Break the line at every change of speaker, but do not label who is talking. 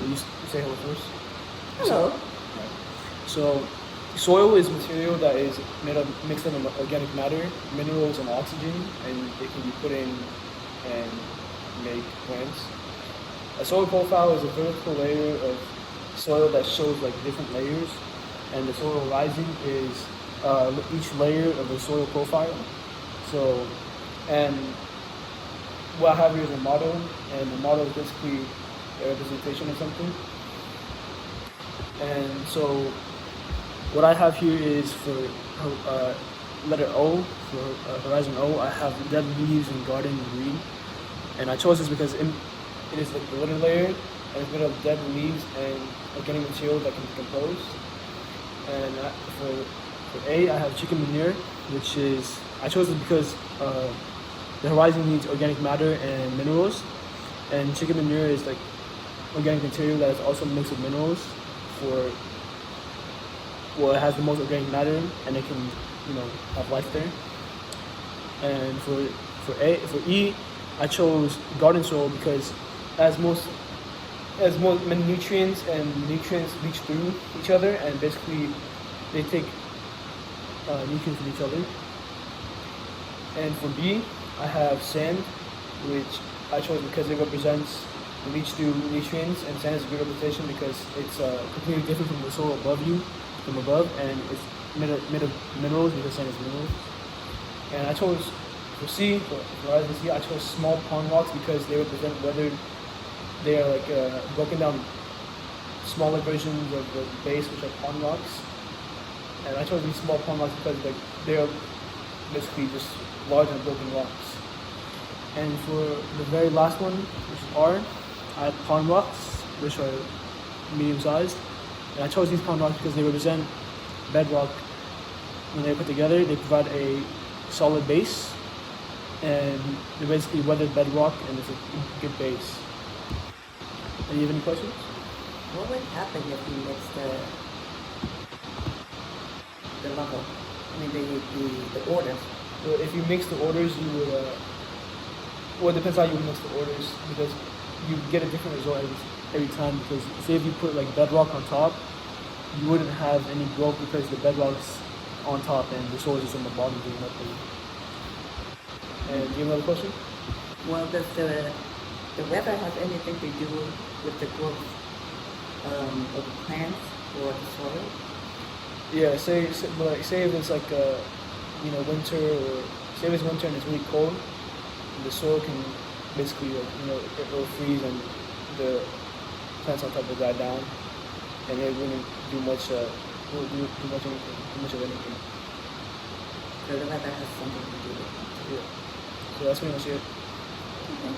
You say hello first.
Hello.
So, soil is material that is made of mixed up of organic matter, minerals, and oxygen, and it can be put in and make plants. A soil profile is a vertical layer of soil that shows like different layers, and the soil horizon is each layer of the soil profile. So, and what I have here is a model, and the model is basically a representation of something. And so, what I have here is for letter O, for horizon O, I have dead leaves and garden green. And I chose this because it is like the litter layer, and it's made of dead leaves and organic material that can decompose. And for A, I have chicken manure, which is, I chose it because the horizon needs organic matter and minerals. And chicken manure is like organic material that is also mixed with minerals for, well, it has the most organic matter and it can, have life there. And for E, I chose garden soil because as many nutrients and nutrients leach through each other, and basically they take nutrients from each other. And for B, I have sand, which I chose because it represents leach through nutrients, and sand is a good representation because it's completely different from the soil from above, and it's made of minerals because sand is minerals. And I chose for C, for horizon C, I chose small pond rocks because they represent whether they are like broken down smaller versions of the base, which are pond rocks. And I chose these small pond rocks because they're basically just large and broken rocks. And for the very last one, which is R, I have pond rocks, which are medium sized. And I chose these pond rocks because they represent bedrock. When they're put together, they provide a solid base, and they're basically weathered bedrock, and it's a good base. Do you have any questions?
What would happen if you mix the level? I mean, the orders.
Well, if you mix the orders, you would. Well, it depends how you mix the orders because you get a different result every time. Because say if you put like bedrock on top, you wouldn't have any growth because the bedrock's on top and the soil is on the bottom doing nothing. And do you have another question?
Well, does the weather have anything to do with the growth of the plants or the soil?
Yeah, say if it's like winter, or say if it's winter and it's really cold, the soil can basically it will freeze and the plants on top will die down, and it wouldn't do much. Won't do much of anything.
So the weather has something to do with it.
Yeah. So that's pretty much it.
Okay.